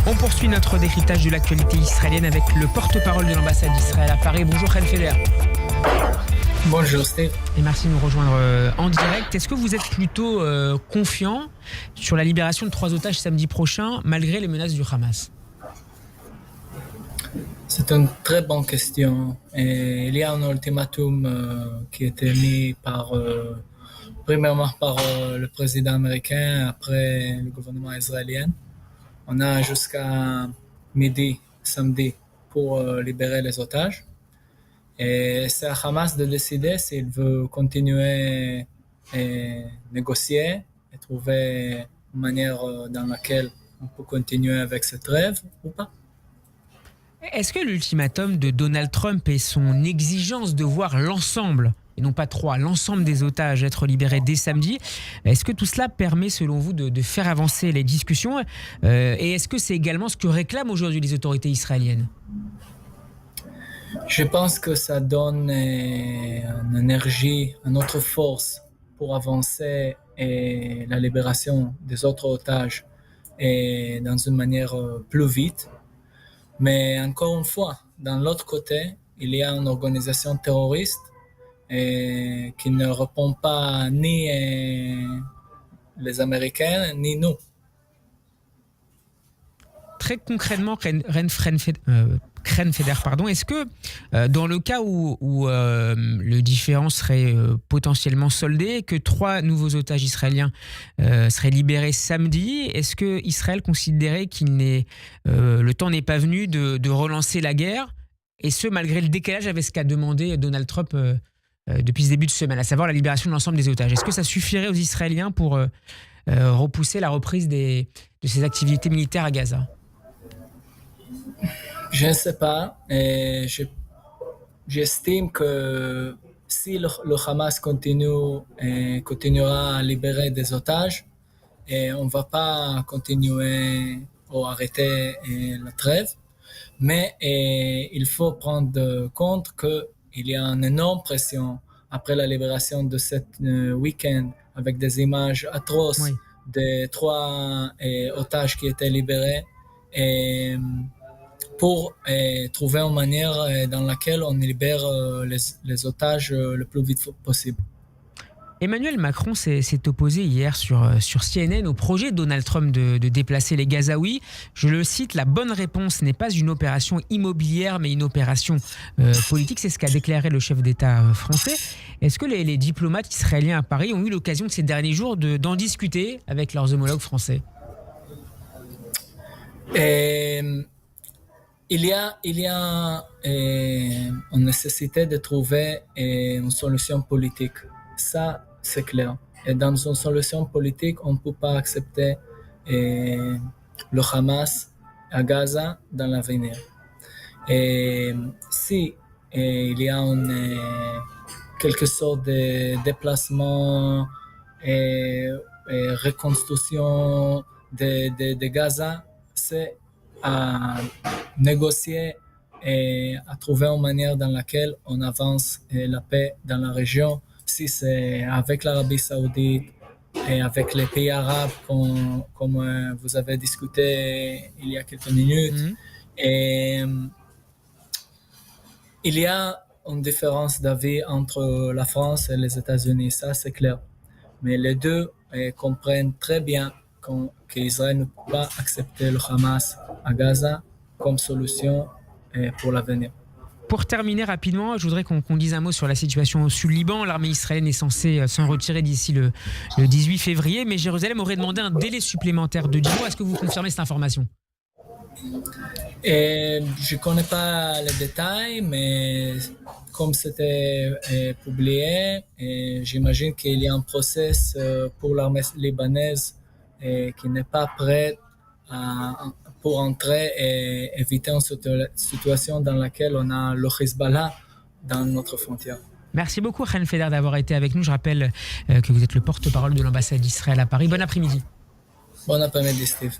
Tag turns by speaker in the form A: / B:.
A: On poursuit notre décryptage de l'actualité israélienne avec le porte-parole de l'ambassade d'Israël à Paris. Bonjour Chen Feder.
B: Bonjour Steve.
A: Et merci de nous rejoindre en direct. Est-ce que vous êtes plutôt confiant sur la libération de 3 otages samedi prochain, malgré les menaces du Hamas ?
B: C'est une très bonne question. Et il y a un ultimatum qui a été mis premièrement par le président américain, après le gouvernement israélien. On a jusqu'à midi, samedi, pour libérer les otages. Et c'est à Hamas de décider s'il veut continuer à négocier et trouver une manière dans laquelle on peut continuer avec cette trêve ou pas.
A: Est-ce que l'ultimatum de Donald Trump et son exigence de voir l'ensemble, et non pas 3, l'ensemble des otages être libérés dès samedi, est-ce que tout cela permet selon vous de faire avancer les discussions et est-ce que c'est également ce que réclament aujourd'hui les autorités israéliennes ?
B: Je pense que ça donne une énergie, une autre force pour avancer et la libération des autres otages et dans une manière plus vite. Mais encore une fois, dans l'autre côté, il y a une organisation terroriste qui ne répond pas ni les Américains ni nous.
A: Très concrètement, Chen Feder, est-ce que dans le cas où le différend serait potentiellement soldé, que 3 nouveaux otages israéliens seraient libérés samedi, est-ce que Israël considérait le temps n'est pas venu de relancer la guerre, et ce malgré le décalage avec ce qu'a demandé Donald Trump depuis ce début de semaine, à savoir la libération de l'ensemble des otages? Est-ce que ça suffirait aux Israéliens pour repousser la reprise de ces activités militaires à Gaza?
B: Je ne sais pas. J'estime que si le Hamas continuera à libérer des otages, on ne va pas continuer ou arrêter la trêve. Mais il faut prendre compte qu'il y a une énorme pression après la libération de ce week-end avec des images atroces des 3 otages qui étaient libérés. Pour trouver une manière dans laquelle on libère les otages le plus vite possible.
A: Emmanuel Macron s'est opposé hier sur CNN au projet de Donald Trump de déplacer les Gazaouis. Je le cite, la bonne réponse n'est pas une opération immobilière, mais une opération politique. C'est ce qu'a déclaré le chef d'État français. Est-ce que les diplomates israéliens à Paris ont eu l'occasion ces derniers jours d'en discuter avec leurs homologues français ?
B: Il y a une nécessité de trouver une solution politique. Ça, c'est clair. Et dans une solution politique, on ne peut pas accepter le Hamas à Gaza dans l'avenir. Et si il y a quelque sorte de déplacement et reconstruction de Gaza, c'est à négocier et à trouver une manière dans laquelle on avance la paix dans la région. Si c'est avec l'Arabie Saoudite et avec les pays arabes, comme vous avez discuté il y a quelques minutes, et il y a une différence d'avis entre la France et les États-Unis, ça c'est clair. Mais les deux comprennent très bien qu'Israël ne peut pas accepter le Hamas à Gaza comme solution pour l'avenir.
A: Pour terminer rapidement, je voudrais qu'on dise un mot sur la situation au Sud-Liban. L'armée israélienne est censée s'en retirer d'ici le 18 février, mais Jérusalem aurait demandé un délai supplémentaire de 10 mois. Est-ce que vous confirmez cette information ?
B: Je ne connais pas les détails, mais comme c'était publié, j'imagine qu'il y a un process pour l'armée libanaise qui n'est pas prête pour entrer et éviter une situation dans laquelle on a le Hezbollah dans notre frontière.
A: Merci beaucoup, Chen Feder, d'avoir été avec nous. Je rappelle que vous êtes le porte-parole de l'ambassade d'Israël à Paris. Bon après-midi.
B: Bon après-midi, Steve.